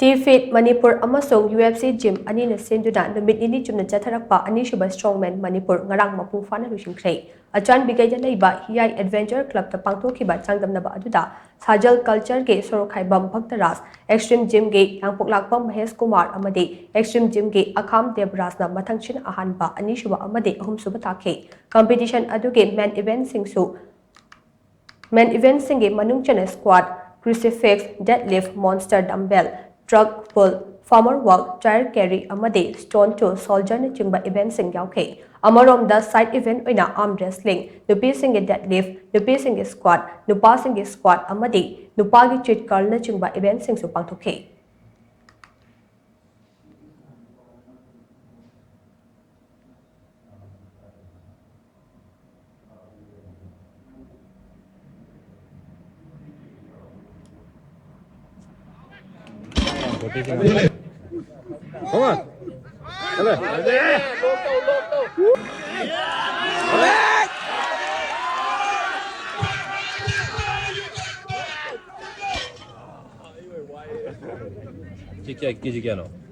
TOMTV Manipur amasung UFC Gym anina shinduna Numit Nini Chupna Chatharakpa Suba Strongman Manipur Ngarang mapung phana Loisinkhre Achan Bigayda Leiba Hiyai Adventure Club the Pangthokiba Changdamnaba Aduda Sajal Culture Ge Sorokaibam Bhaktaras Extreme Gym Ge Yangpoklakpam Mahesh Kumar Amadi Extreme Gym Ge Akham Debrasna Mathangshin Ahanba Suba Amadi Ahum Suba Take Competition Aduge Men Event Singsu Men Event Singe Manung Chana Squad Crucifix Deadlift Monster Dumbbell Truck pull, farmer walk, child carry, amade, stone to soldier chimba event sing yauke. Amarom the side event in arm wrestling, the pacing a deadlift, the pacing a squat, the passing a squat, amade, the pagi chit curl chimba event sing supangtoke. Come on. ¿Qué no?